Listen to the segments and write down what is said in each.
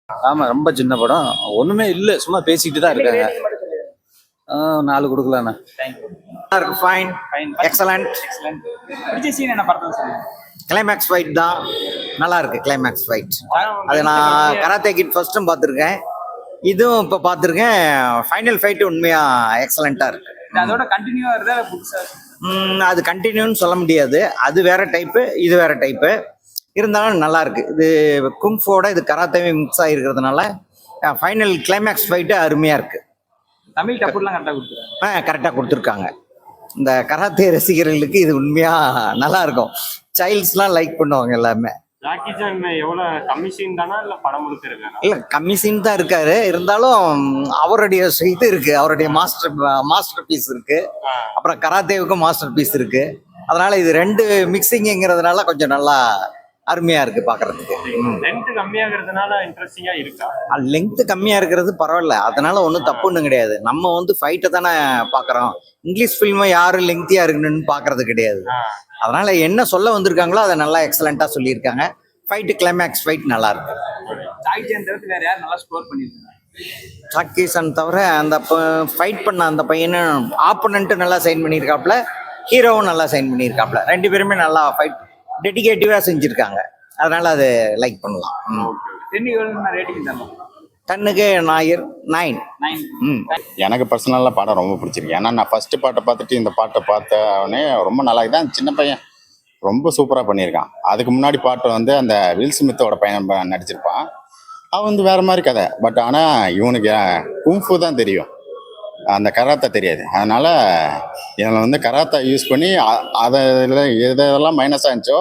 ஆமா, ரொம்ப சின்ன படம். ஒண்ணுமே இல்ல. சும்மா பேசிக்கிட்டு தான் இருக்காங்க. 4 குடுக்கலாண்ணா. Fine, fine. எக்ஸலண்ட். எக்ஸலண்ட். பிடிச்ச சீன் என்ன படத்துல சொல்லுங்க. கிளைமேக்ஸ் ஃபைட் தான் நல்லா இருக்கு. கிளைமேக்ஸ் ஃபைட் அது நான் கராத்தே கிட் ஃபர்ஸ்ட்டும் பார்த்துருக்கேன், இதுவும் இப்போ பார்த்துருக்கேன். ஃபைனல் ஃபைட் உண்மையா எக்ஸலண்ட்டாக இருக்கு. அதோட கண்டினியூவா இருந்தா புதுசா அது கண்டினியூன்னு சொல்ல முடியாது. அது வேற டைப்பு, இது வேற டைப்பு. இருந்தாலும் நல்லா இருக்கு. இது குங்ஃபோட இது கராத்தேவே மிக்ஸ் ஆகிருக்கிறதுனால ஃபைனல் கிளைமேக்ஸ் ஃபைட்டு அருமையாக இருக்கு. தமிழ் டப்புலாம் கரெக்டாக கொடுத்துருக்காங்க. கரெக்டாக கொடுத்துருக்காங்க. இந்த கராத்தே ரசிகர்களுக்கு இது உண்மையா நல்லா இருக்கும். சைல்ட்ஸ்லாம் லைக் பண்ணுவாங்க எல்லாமே. ஜாக்கி சான் எவ்வளவு கம்மி சீன் தானா இல்ல படம் முழுக்க இருக்காரா? இல்ல கம்மி சீன் தான் இருக்காரு. இருந்தாலும் அவருடைய இது இருக்கு, அவருடைய மாஸ்டர் பீஸ் இருக்கு. அப்புறம் கராத்தேவுக்கும் மாஸ்டர் பீஸ் இருக்கு. அதனால இது ரெண்டு மிக்சிங்கிறதுனால கொஞ்சம் நல்லா அருமையா இருக்கு பாக்குறதுக்கு. லென்த் கம்மியாகிறதுனால இன்ட்ரெஸ்டிங்கா இருக்கா? லென்த் கம்மியா இருக்கிறது பரவாயில்ல, அதனால ஒன்றும் தப்புன்னு கிடையாது. நம்ம வந்து ஃபைட்டை தானே பாக்குறோம். இங்கிலீஷ் ஃபில்மை யாரும் லெங்க்தியா இருக்கணும்னு பாக்குறது கிடையாது. அதனால என்ன சொல்ல வந்திருக்காங்களோ அதை நல்லா எக்ஸலண்டா சொல்லியிருக்காங்க. ஃபைட்டு கிளைமேக்ஸ் ஃபைட் நல்லா இருக்கு. ஜாக்கி சான் தவிர்த்து வேற யார் நல்லா ஸ்கோர் பண்ணிருக்காங்க? ஜாக்கி சான் தவிர அந்த ஃபைட் பண்ண அந்த பையனும் ஆப்போனண்ட்டு நல்லா சைன் பண்ணியிருக்காப்புல, ஹீரோவும் நல்லா சைன் பண்ணியிருக்காப்புல. ரெண்டு பேருமே நல்லா ஃபைட் டெடிகேட்டிவாக செஞ்சுருக்காங்க. அதனால அது லைக் பண்ணலாம். ரேட்டிங் தரலாம். 10க்கு 9. எனக்கு பர்சனலாக படம் ரொம்ப பிடிச்சிருக்கு. ஏன்னா நான் ஃபஸ்ட்டு பாட்டை பார்த்துட்டு இந்த பாட்டை பார்த்தவொடனே ரொம்ப நல்லா தான். சின்ன பையன் ரொம்ப சூப்பராக பண்ணியிருக்கான். அதுக்கு முன்னாடி பாட்டு வந்து அந்த வில் ஸ்மித்தோட பையன் நடிச்சிருப்பான். அவன் வந்து வேறு மாதிரி கதை. பட் ஆனால் இவனுக்கு குங்ஃபு தான் தெரியும், அந்த கராத்தா தெரியாது. அதனால் இதில் வந்து கராத்தா யூஸ் பண்ணி அதை எதெல்லாம் மைனஸாக இருந்துச்சோ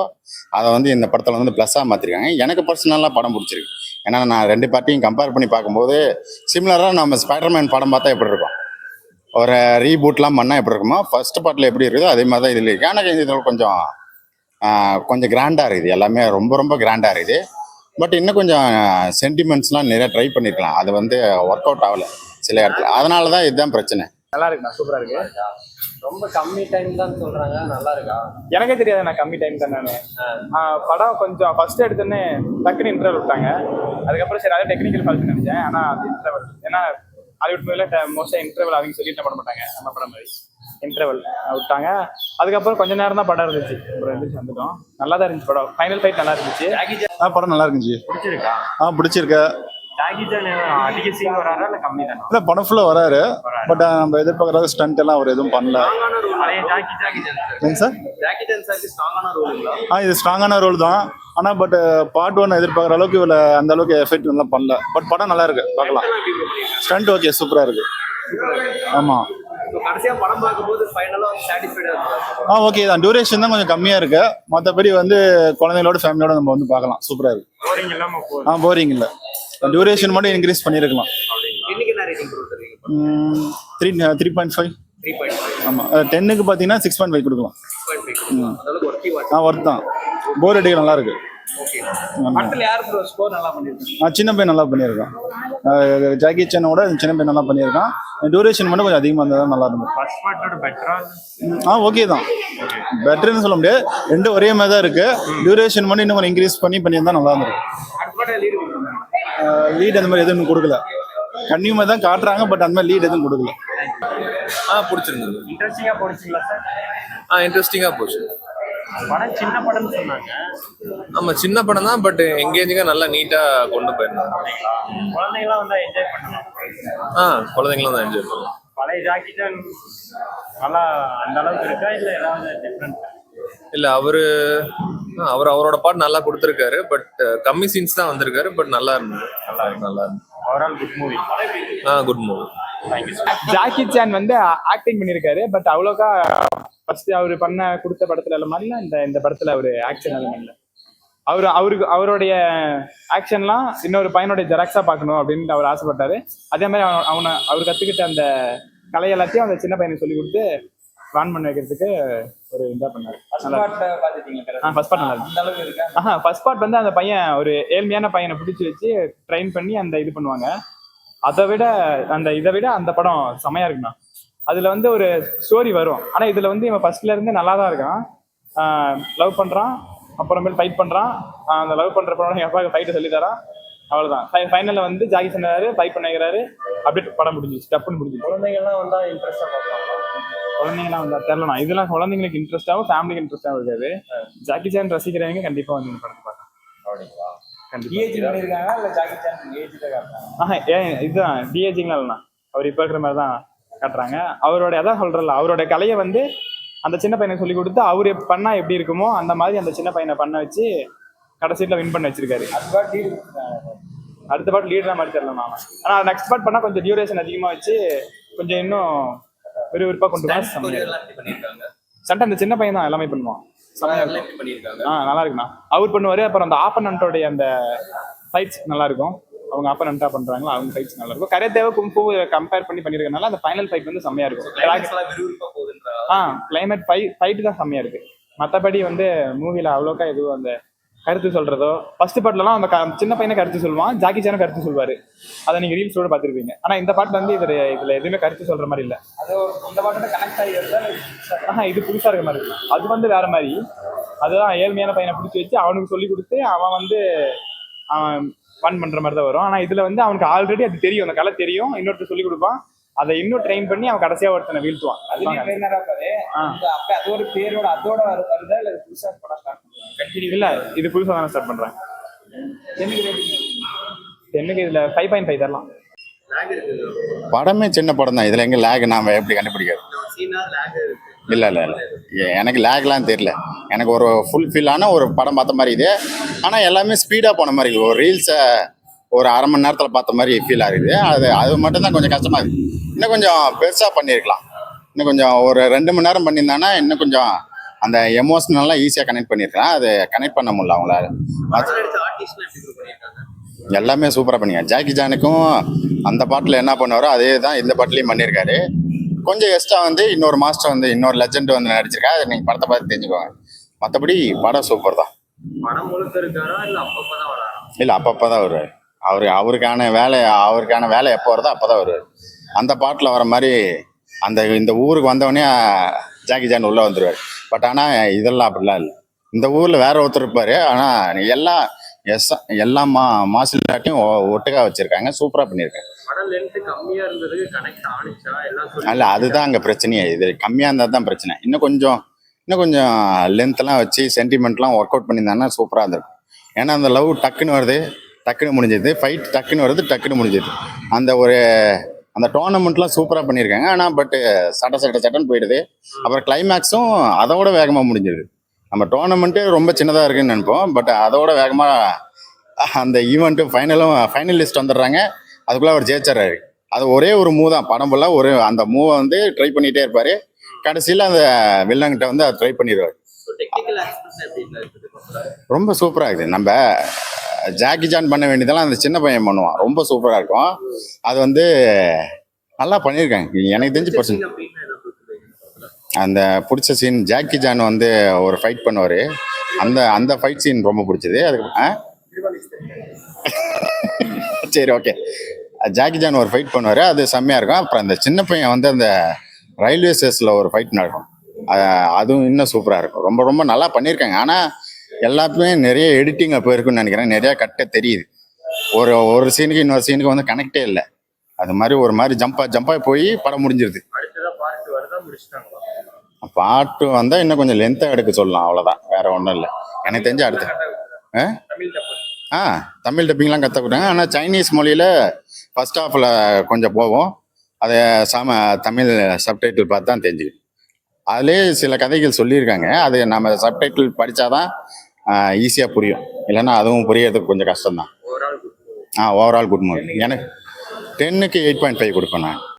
அதை வந்து இந்த படத்தில் வந்து ப்ளஸ்ஸாக மாற்றிருக்காங்க. எனக்கு பர்சனலாக படம் பிடிச்சிருக்கு. ஏன்னா நான் ரெண்டு பார்ட்டியும் கம்பேர் பண்ணி பார்க்கும்போது சிமிலராக நம்ம ஸ்பைடர்மேன் படம் பார்த்தா எப்படி இருக்கும், ஒரு ரீபூட்லாம் பண்ணால் எப்படி இருக்குமோ, ஃபர்ஸ்ட் பார்ட்டில் எப்படி இருக்குதோ அதே மாதிரி தான் இதில் இருக்குது. ஆனால் இதில் கொஞ்சம் கிராண்டாக இருக்குது. எல்லாமே ரொம்ப ரொம்ப கிராண்டாக இருக்குது. பட் இன்னும் கொஞ்சம் சென்டிமெண்ட்ஸ்லாம் நிறைய ட்ரை பண்ணியிருக்கலாம். அது வந்து ஒர்க் அவுட் ஆகலை சில இடத்துல. அதனால தான் இதுதான் பிரச்சனை. நல்லா இருக்குண்ணா, சூப்பரா இருக்கு. ரொம்ப கம்மி டைம் தான் சொல்றாங்க, நல்லா இருக்கா? எனக்கே தெரியாது, நான் கம்மி டைம் தான். நான் படம் கொஞ்சம் ஃபர்ஸ்ட் எடுத்தோடனே டக்குன்னு இன்டர்வல் விட்டாங்க. அதுக்கப்புறம் சரி அதே டெக்னிக்கல் ஃபால்ட் நினைச்சேன். ஆனால் அது இன்டர்வல், ஏன்னா ஹாலிவுட் மூவில மோஸ்ட்டாக இன்டர்வல் அவங்க சொல்லிட்டு பண்ண மாட்டாங்க. நம்ம படம் மாதிரி இன்டர்வல் விட்டாங்க. அதுக்கப்புறம் கொஞ்ச நேரம் தான் படம் இருந்துச்சு. அப்புறம் இருந்துச்சு வந்துட்டோம். நல்லா தான் இருந்துச்சு படம். ஃபைனல் ஃபைட் நல்லா இருந்துச்சு. படம் நல்லா இருந்துச்சு. பிடிச்சிருக்கா? பிடிச்சிருக்க. ஜாக்கி சான் அதிக சீன் வராரா இல்ல கம்மி தானா? இல்லை படம் ஃபுல்லாக வராரு. பட் நம்ம எதிர்பார்க்குற ஸ்டண்ட் எல்லாம் அவர் எதுவும் பண்ணல. சார் இது ஸ்ட்ராங்கான ரோல் தான். ஆனால் பட் பார்ட் 1 எதிர்பார்க்குற அளவுக்கு இதில் அந்த அளவுக்கு எஃபெக்ட் நல்லா பண்ணல. பட் படம் நல்லா இருக்கு, பார்க்கலாம். ஸ்டண்ட் ஓகே, சூப்பராக இருக்கு. ஆமாம், படம் பார்க்கும்போது ஓகே தான். டியூரேஷன் தான் கொஞ்சம் கம்மியாக இருக்கு. மற்றபடி வந்து குழந்தைங்களோட ஃபேமிலியோட நம்ம வந்து பார்க்கலாம். சூப்பராக இருக்கு. போரிங் இல்லை. டியூரேஷன் மட்டும் இன்க்ரீஸ் பண்ணியிருக்கலாம். 3.5. ஆமாம், 10க்கு பார்த்தீங்கன்னா 6.5 கொடுக்கலாம். ஒர்த் தான். போர் அடிக்க நல்லா இருக்கு. சின்ன பையன் நல்லா பண்ணியிருக்கான். ஜாக்கி சானோட சின்ன பையன் நல்லா பண்ணியிருக்கான். டியூரேஷன் மட்டும் கொஞ்சம் அதிகமாக இருந்தால் தான் நல்லா இருக்கும். ஓகே தான். பெட்டர்னு சொல்ல முடியாது, ரெண்டும் ஒரே மாதிரி தான் இருக்கு. டியூரேஷன் மட்டும் இன்னும் கொஞ்சம் இன்க்ரீஸ் பண்ணியிருந்தா நல்லா இருந்திருக்கும். லீட் அந்த மாதிரி எதுவும் கொடுக்கல. கன்னியூமா தான் காட்டுறாங்க, பட் அந்த மாதிரி லீட் எதுவும் கொடுக்கல. பிடிச்சிருந்தது. இன்ட்ரெஸ்டிங்கா போச்சுங்களா சார்? இன்ட்ரெஸ்டிங்கா போச்சு. படம் சின்ன படம்னு சொன்னாங்க. ஆமா, சின்ன படம் தான். பட் எங்கேஜிங்கா நல்லா நீட்டா கொண்டு போயிருந்தாங்க. குழந்தைங்களாம் வந்து என்ஜாய் பண்ணுவாங்க. குழந்தைங்களும் தான் என்ஜாய் பண்ணுவாங்க. பழைய ஜாக்கி சான் நல்லா அந்த அளவுக்கு இருக்கா இல்ல ஏதாவது டிஃபரன்ஸ்? இல்ல, அவரோட பாட்டு நல்லா கொடுத்துருக்காரு. பட் கம்மி சீன்ஸ் தான் வந்திருக்காரு. பட் நல்லா இருந்தது. நல்லா இருந்தது. Overall good movie. Good movie. Jackie Chan வந்து ஆக்டிங் பண்ணியிருக்காரு. பட் அவ்வளோக்கா ஃபர்ஸ்ட் அவர் கொடுத்த படத்துல எல்லாம் மாதிரில இந்த படத்துல அவரு ஆக்ஷன் எல்லாம் பண்ணல. அவருடைய ஆக்ஷன்லாம் இன்னொரு பையனுடைய ஜெராக்ஸா பார்க்கணும் அப்படின்னு அவர் ஆசைப்பட்டாரு. அதே மாதிரி அவர் கத்துக்கிட்ட அந்த கலை எல்லாத்தையும் அந்த சின்ன பையனுக்கு சொல்லி கொடுத்து பிளான் பண்ண வைக்கிறதுக்கு ஒரு இதா பண்ணாரு. ஃபர்ஸ்ட் பார்ட் நல்லா இருக்கு. ஃபர்ஸ்ட் பார்ட் வந்து அந்த பையன் ஒரு ஏழ்மையான பையனை பிடிச்சி வச்சு ட்ரெயின் பண்ணி அந்த இது பண்ணுவாங்க. இதை விட அந்த படம் செமையா இருக்குண்ணா. அதுல வந்து ஒரு ஸ்டோரி வரும். ஆனா இதுல வந்து இவன் ஃபர்ஸ்ட்ல இருந்து நல்லா தான் இருக்கான். லவ் பண்றான், அப்புறமேல் ஃபைட் பண்றான். அந்த லவ் பண்ற படம் என் அப்பாவுக்கு ஃபைட்டு சொல்லி தரான். அவ்வளவுதான். ஃபைனல்ல வந்து ஜாக்கி சொன்னாரு, ஃபைட் பண்ணிக்கிறாரு, அப்படியே படம் முடிஞ்சிச்சு, டப்புன்னு முடிஞ்சிச்சு. குழந்தைங்கள்லாம் வந்தா இன்ட்ரெஸ்டா பார்ப்பாங்க. குழந்தைங்கலாம் வந்தா தெரியல, இதெல்லாம் குழந்தைங்களுக்கு இன்ட்ரெஸ்டாகவும் ஃபேமிலிக்கு இன்ட்ரெஸ்டாகவும் இருக்காது. ஜாக்கி சான் ரசிக்கிறவங்க கண்டிப்பா வந்து இந்த படத்தை பார்க்கலாம். அப்படிங்களா? கண்டிப்பா. டிஏஜி பண்ணிருக்காங்க இல்ல ஜாக்கி சான் ஏஜ் தான் காட்டுறாங்க? ஆஹா, இதுதான் டிஏஜிங்லாம் இல்லைண்ணா, அவர் இப்போ இருக்கிற மாதிரி தான் காட்டுறாங்க. அவரோட அதான் சொல்றல, அவரோட கலையை வந்து அந்த சின்ன பையனை சொல்லி கொடுத்து அவரு பண்ணா எப்படி இருக்குமோ அந்த மாதிரி அந்த சின்ன பையனை பண்ண வச்சு கடைசியில் வின் பண்ண வச்சிருக்காரு. அடுத்த பாட்டு லீடரா மாதிரி தெரியல நான். ஆனா நெக்ஸ்ட் பார்ட் பண்ணா கொஞ்சம் டியூரேஷன் அதிகமா வச்சு கொஞ்சம் இன்னும் விறுவிறுப்பா கொண்டு போனா சண்டை அந்த சின்ன பையன் தான் எல்லாமே பண்ணுவான். நல்லா இருக்குண்ணா. அவர் பண்ணுவாரு. அப்புறம் அந்த ஆப்பனண்டோடைய அந்த ஃபைட்ஸ் நல்லா இருக்கும். அவங்க ஆப்பனண்டா பண்றாங்களா அவங்க ஃபைட்ஸ் நல்லா இருக்கும். கரேத்தேவை கும்பு கம்பேர் பண்ணிருக்கனால அந்த ஃபைனல் ஃபைட் வந்து செம்மையா இருக்கும். கிளைமேட் ஃபைட் தான் செம்மையா இருக்கு. மற்றபடி வந்து மூவில அவ்வளோக்கா எதுவும் அந்த கருத்து சொல்றதோ, ஃபர்ஸ்ட் பாட்டுலாம் அந்த சின்ன பையனை கருத்து சொல்லுவான், ஜாக்கி சானும் கருத்து சொல்வாரு. அதை நீங்க ரீல்ஸோட பாத்துருப்பீங்க. ஆனா இந்த பாட்டு வந்து இதுல எதுவுமே கருத்து சொல்ற மாதிரி இல்ல. அது இந்த பாட்டோட கனெக்ட் ஆகி இது புதுசா இருக்க மாதிரி இருக்கு. அது வந்து வேற மாதிரி. அதுதான் ஏழ்மையான பையனை பிடிச்சி வச்சு அவனுக்கு சொல்லி கொடுத்து அவன் வந்து அவன் ஃபன் பண்ற மாதிரி தான் வரும். ஆனா இதுல வந்து அவனுக்கு ஆல்ரெடி அது தெரியும், அந்த கலை தெரியும், இன்னொருத்தர் சொல்லி கொடுப்பான், அதை இன்னும் ட்ரெயின் பண்ணி அவன் கடைசியா ஒருத்தனை வீழ்த்துவான். அது ஒரு பேரோட அதோட வருதா இல்ல புதுசா படம் ஸ்டார்ட் பண்ணுவான்? இல்ல, இது புதுசா தானே ஸ்டார்ட் பண்றேன். எனக்கு இதுல 5.5 தரலாம். படமே சின்ன படம் தான், இதுல எங்க லேக் நாம எப்படி கண்டுபிடிக்கிறது? இல்ல இல்ல இல்ல, எனக்கு லேக்லாம் தெரியல. எனக்கு ஒரு ஃபுல்ஃபில்லான ஒரு படம் பார்த்த மாதிரி இது. ஆனா எல்லாமே ஸ்பீடா போன மாதிரி இருக்குது. ஒரு ரீல்ஸை ஒரு அரை மணி நேரத்தில் பார்த்த மாதிரி ஃபீல் ஆகுது. அது மட்டும் தான் கொஞ்சம் கஷ்டமா இருக்குது. இன்னும் கொஞ்சம் பெருசாக பண்ணியிருக்கலாம். இன்னும் கொஞ்சம் ஒரு 2 மணி நேரம் பண்ணியிருந்தாங்கன்னா இன்னும் கொஞ்சம் அந்த எமோஷனல்லாம் ஈஸியாக கனெக்ட் பண்ணியிருக்கலாம். அது கனெக்ட் பண்ண முடியல அவங்களால. எல்லாமே சூப்பராக பண்ணிருக்காங்க. ஜாக்கி ஜானுக்கும் அந்த பாட்டில் என்ன பண்ணுவாரோ அதே தான் இந்த பாட்டிலையும் பண்ணியிருக்காரு. கொஞ்சம் எக்ஸ்ட்ரா வந்து இன்னொரு மாஸ்டர் வந்து இன்னொரு லெஜெண்ட் வந்து நடிச்சிருக்கா. அதை நீங்கள் படத்தை பார்த்து தெரிஞ்சுக்கோங்க. மற்றபடி படம் சூப்பர் தான். படம் முழுக்க இருக்காரா இல்ல அப்பப்பதான் வராரா? இல்லை, அப்பப்போ தான் வருவார். அவருக்கான வேலை எப்போ வருதோ அப்போ தான் வருவார். அந்த பாட்டில் வர மாதிரி இந்த ஊருக்கு வந்தவொடனே ஜாக்கி ஜான் உள்ளே வந்துடுவார். பட் ஆனால் இதெல்லாம் அப்படிலாம் இல்லை. இந்த ஊரில் வேற ஒருத்தர் இருப்பார். ஆனால் எல்லாம் மாசிலாட்டையும் ஒட்டுக்கா வச்சுருக்காங்க. சூப்பராக பண்ணியிருக்காங்க. அல்ல, அதுதான் அங்கே பிரச்சனையே. இது கம்மியாக இருந்தால் தான் பிரச்சனை. இன்னும் கொஞ்சம் லென்த்லாம் வச்சு சென்டிமெண்ட்லாம் ஒர்க் அவுட் பண்ணியிருந்தாங்கன்னா சூப்பராக இருந்திருக்கும். ஏன்னா அந்த லவ் டக்குன்னு வருது, டக்குன்னு முடிஞ்சது. ஃபைட் டக்குன்னு வருது, டக்குன்னு முடிஞ்சது. அந்த டோர்னமெண்ட்லாம் சூப்பராக பண்ணியிருக்காங்க. ஆனால் பட்டு சட்டன்னு போயிடுது. அப்புறம் கிளைமேக்ஸும் அதோட வேகமாக முடிஞ்சிருது. நம்ம டோர்னமெண்ட்டே ரொம்ப சின்னதாக இருக்குன்னு நினைப்போம். பட் அதோட வேகமாக அந்த ஈவெண்ட்டு ஃபைனலிஸ்ட் வந்துடுறாங்க. அதுக்குள்ளே அவர் ஜெயிச்சிடறாரு. அது ஒரே ஒரு மூவ் தான். படம் ஃபுல்லாக அந்த மூவை வந்து ட்ரை பண்ணிகிட்டே இருப்பார். கடைசியில் அந்த வில்லங்கிட்ட வந்து அதை ட்ரை பண்ணிடுவார். ரொம்ப சூப்பராக இருக்குது. நம்ம ஜாக்கி ஜான் பண்ண வேண்டியதெல்லாம் அந்த சின்ன பையன் பண்ணுவான். ரொம்ப சூப்பராக இருக்கும். அது வந்து நல்லா பண்ணியிருக்காங்க. எனக்கு தெரிஞ்சு பர்சன் அந்த பிடிச்ச சீன் ஜாக்கி ஜான் வந்து ஒரு ஃபைட் பண்ணுவார். அந்த ஃபைட் சீன் ரொம்ப பிடிச்சது. அதுக்கு சரி, ஓகே. ஜாக்கி ஜான் ஒரு ஃபைட் பண்ணுவார், அது செம்மையாக இருக்கும். அப்புறம் அந்த சின்ன பையன் வந்து அந்த ரயில்வே ஸ்டேஷனில் ஒரு ஃபைட் நடக்கும். அதுவும் இன்னும் சூப்பராக இருக்கும். ரொம்ப ரொம்ப நல்லா பண்ணியிருக்காங்க. ஆனால் எல்லாத்துமே நிறைய எடிட்டிங் அப்போ இருக்குன்னு நினைக்கிறேன். நிறையா கட்ட தெரியுது. ஒரு சீனுக்கு இன்னொரு சீனுக்கு வந்து கனெக்டே இல்லை. அது மாதிரி ஒரு மாதிரி ஜம்பாக போய் படம் முடிஞ்சிருது. பாட்டு வந்தால் இன்னும் கொஞ்சம் லென்த்தாக எடுக்க சொல்லலாம், அவ்வளோதான். வேற ஒன்றும் இல்லை. எனக்கு தெரிஞ்சு அடுத்து தமிழ் டப்பிங்லாம் கற்றுக்கிட்டாங்க. ஆனால் சைனீஸ் மொழியில் ஃபர்ஸ்ட் ஹாஃபில் கொஞ்சம் போவோம். அதை தமிழ் சப்டைட்டில் பார்த்து தான் தெரிஞ்சுக்கணும். அதிலே சில கதைகள் சொல்லியிருக்காங்க. அது நம்ம சப்டைட்டில் படித்தாதான் ஈஸியாக புரியும். இல்லைன்னா அதுவும் புரியறதுக்கு கொஞ்சம் கஷ்டம்தான். Overall good movie. எனக்கு 10க்கு 8.5 கொடுப்பேன் நான்.